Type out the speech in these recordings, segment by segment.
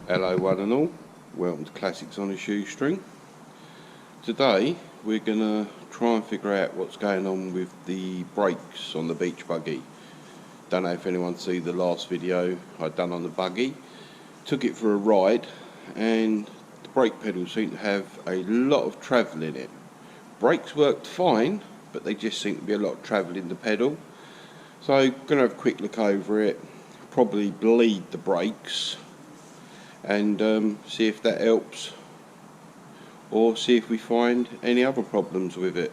Hello one and all, welcome to Classics on a Shoestring. Today we're going to try and figure out what's going on with the brakes on the beach buggy. Don't know if anyone see the last video I'd done on the buggy. Took it for a ride and the brake pedals seem to have a lot of travel in it. Brakes worked fine, but they just seem to be a lot of travel in the pedal. So I'm going to have a quick look over it, probably bleed the brakes and see if that helps, or see if we find any other problems with it.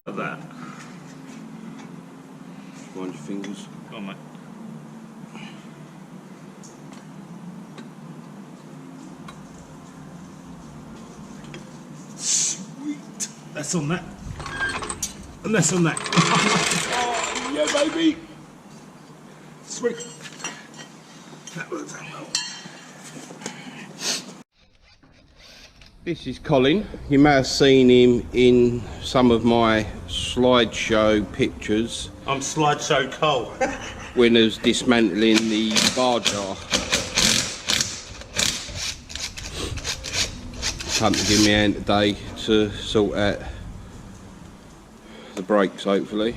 Of that. Mind your fingers. Go on, mate. Sweet. That's on that. And that's on that. Oh, yeah, baby. Sweet. That works out well. This is Colin. You may have seen him in some of my slideshow pictures. I'm slideshow Cole. When I was dismantling the bar jar. Come to give me a hand today to sort out the brakes, hopefully.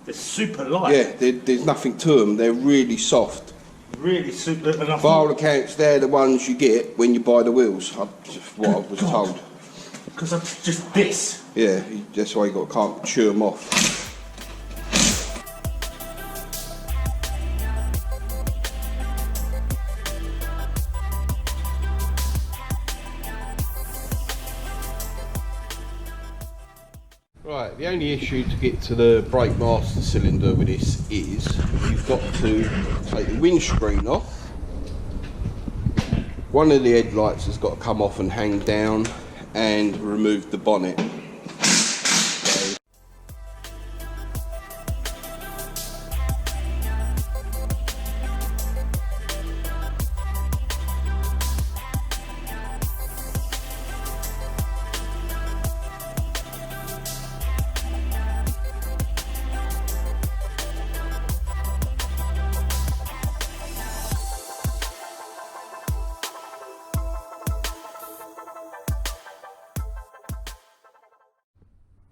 They're super light. Yeah, there's nothing to them. They're really soft. Really super. By all accounts, they're the ones you get when you buy the wheels. What I was told. Because I'm just this. Yeah, that's why you can't chew them off. Right, the only issue to get to the brake master cylinder with this is you've got to take the windscreen off. One of the headlights has got to come off and hang down, and remove the bonnet.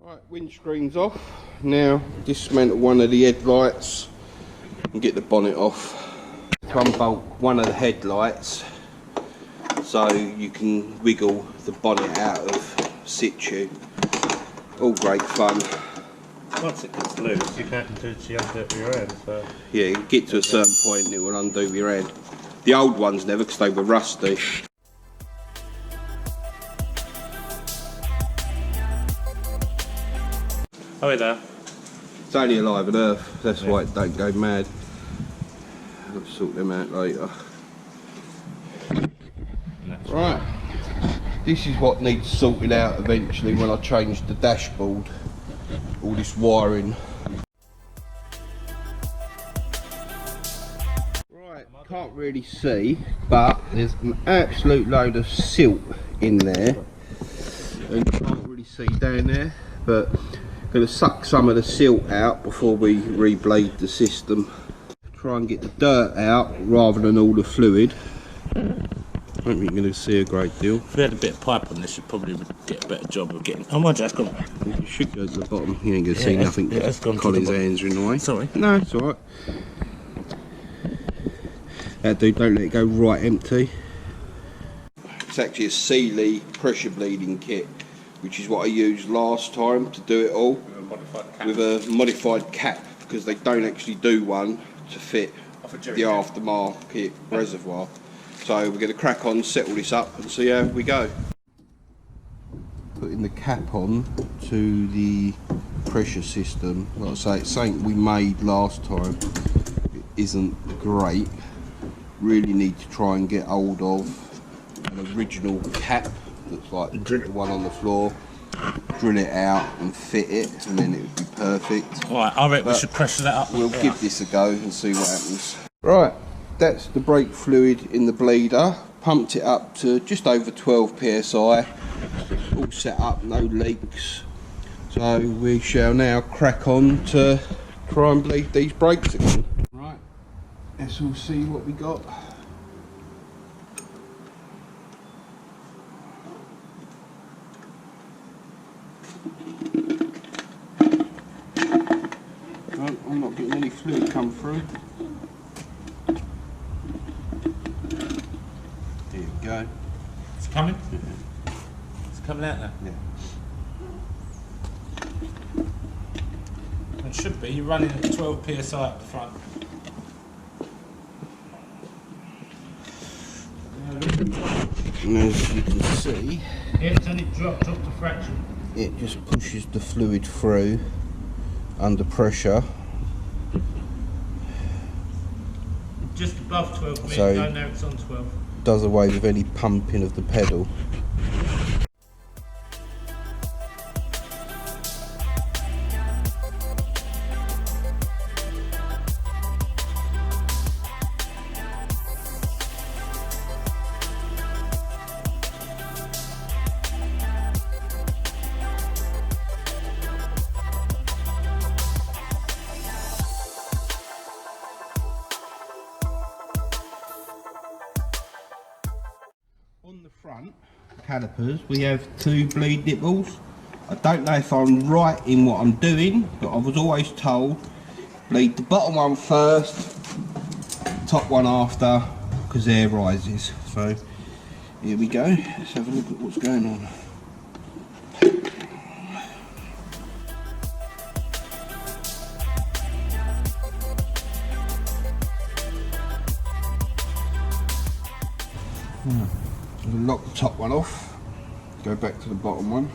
Right, windscreen's off. Now dismantle one of the headlights and get the bonnet off. Unbolt one of the headlights so you can wiggle the bonnet out of situ. All great fun. Once it gets loose, you can't undo it with your hand. So. Yeah, you get to a certain point and it will undo with your hand. The old ones never, because they were rusty. Oh, hey there. It's only alive on Earth, that's why it don't go mad. I'll sort them out later. Right, this is what needs sorted out eventually when I change the dashboard. All this wiring. Right, can't really see, but there's an absolute load of silt in there, and you can't really see down there, but I'm going to suck some of the silt out before we reblade the system. Try and get the dirt out rather than all the fluid. I don't think you're going to see a great deal. If we had a bit of pipe on this, you probably would get a better job of getting. Oh my, that's gone. You should go to the bottom. You ain't going to see nothing. Yeah, that's gone. Colin's hands are in the way. Sorry. No, it's alright. That dude, don't let it go right empty. It's actually a Sealy pressure bleeding kit, which is what I used last time to do it all. With a modified cap, because they don't actually do one to fit the aftermarket reservoir. So we're going to crack on, settle this up and see how we go. Putting the cap on to the pressure system, like I say, it's something we made last time. It isn't great. Really need to try and get hold of an original cap that's like the one on the floor, drill it out and fit it, and then it would be perfect. Alright, I reckon we should pressure that up. We'll give this a go and see what happens. Right, that's the brake fluid in the bleeder. Pumped it up to just over 12 psi. All set up, no leaks. So we shall now crack on to try and bleed these brakes again. Right, let's all see what we got. No, I'm not getting any fluid come through. There we go. It's coming? Yeah. It's coming out now? Yeah. It should be. You're running at 12 psi up the front. And as you can see, It's only dropped off the fraction. it just pushes the fluid through under pressure. Just above 12 minutes. So- No, now it's on 12. Does away with any pumping of the pedal. On the front calipers we have two bleed nipples. I don't know if I'm right in what I'm doing, but I was always told bleed the bottom one first, top one after, because air rises. So here we go, let's have a look at what's going on. We'll lock the top one off, go back to the bottom one.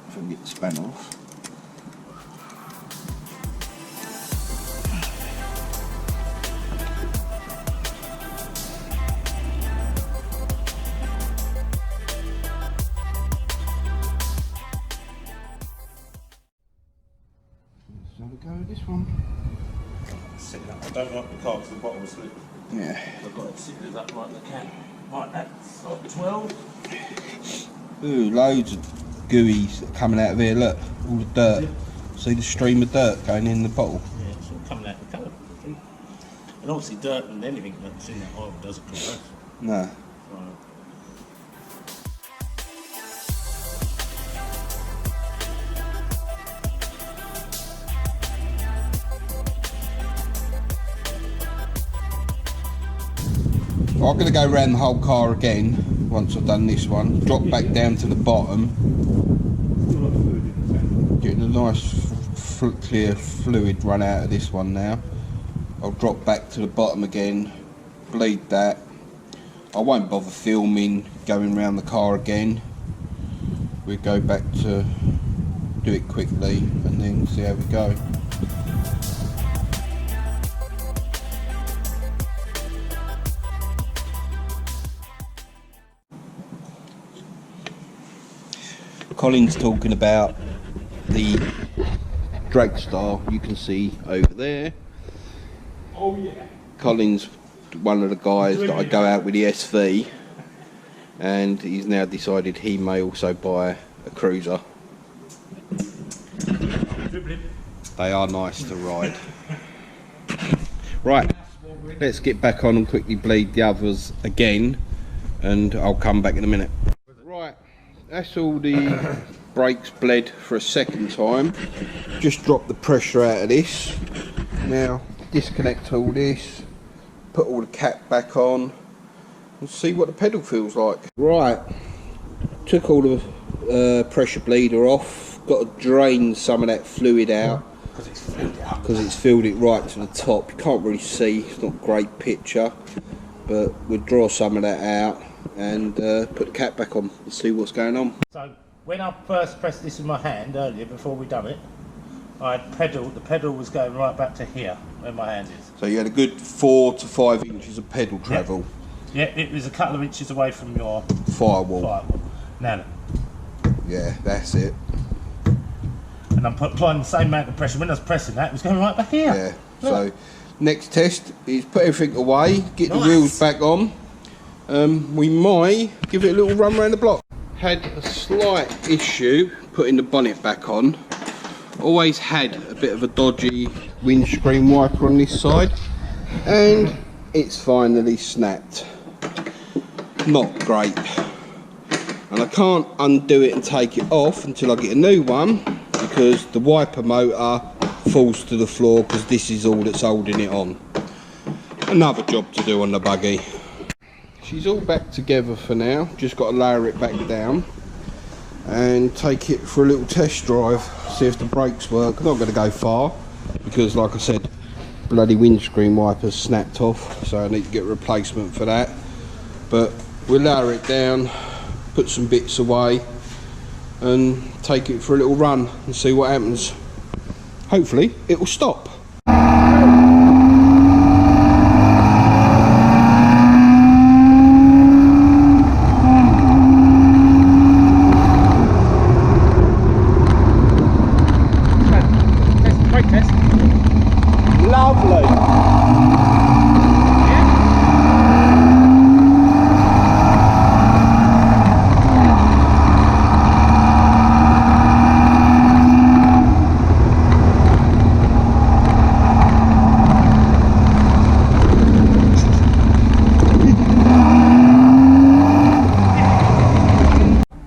If I can get the span off. Let's have a go with this one. I don't like the car because the bottom was slipping. Yeah. I've got it sitting up right in the can. Right, that's like 12. Ooh, loads of gooey's coming out of here, look, all the dirt. See the stream of dirt going in the bottle? Yeah, it's all coming out of the colour. And obviously dirt and anything that's in that oil doesn't compress. No. Right. I'm going to go around the whole car again once I've done this one. Drop back down to the bottom. Getting a nice clear fluid run out of this one now. I'll drop back to the bottom again, bleed that. I won't bother filming going around the car again. We'll go back to do it quickly and then see how we go. Colin's talking about the Dragstar you can see over there. Oh yeah. Colin's one of the guys that I go out with the SV, and he's now decided he may also buy a cruiser. They are nice to ride. Right, let's get back on and quickly bleed the others again, and I'll come back in a minute. Right, that's all the brakes bled for a second time. Just drop the pressure out of this. Now disconnect all this, put all the cap back on, and see what the pedal feels like. Right, took all the pressure bleeder off, got to drain some of that fluid out because it's filled it right to the top. You can't really see, it's not a great picture, but we'll draw some of that out and put the cap back on and see what's going on. So when I first pressed this in my hand earlier, before we done it, I had the pedal was going right back to here, where my hand is. So you had a good 4 to 5 inches of pedal travel. Yeah, it was a couple of inches away from your Firewall. Now, Yeah, that's it. and I'm applying the same amount of pressure. When I was pressing that, it was going right back here. Yeah, Look. so next test is put everything away, get the wheels back on. We might give it a little run around the block. Had a slight issue putting the bonnet back on. Always had a bit of a dodgy windscreen wiper on this side, and it's finally snapped. Not great. And I can't undo it and take it off until I get a new one, because the wiper motor falls to the floor because this is all that's holding it on. Another job to do on the buggy. She's all back together for now, just got to lower it back down and take it for a little test drive, see if the brakes work. I'm not going to go far because, like I said, bloody windscreen wipers snapped off, so I need to get a replacement for that. But we'll lower it down, put some bits away and take it for a little run and see what happens. Hopefully it will stop.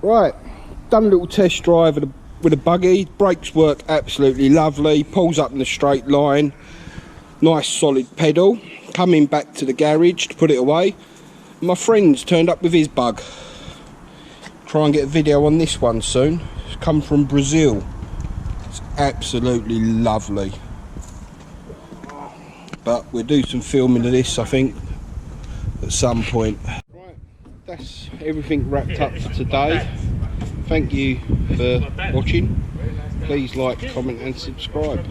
Right, done a little test drive with a buggy. Brakes work absolutely lovely, pulls up in a straight line, nice solid pedal. Coming back to the garage to put it away, my friend's turned up with his bug. Try and get a video on this one soon. It's come from Brazil. It's absolutely lovely. But we'll do some filming of this, I think, at some point. Right, that's everything wrapped up for today. Thank you for watching. Please like, comment and subscribe.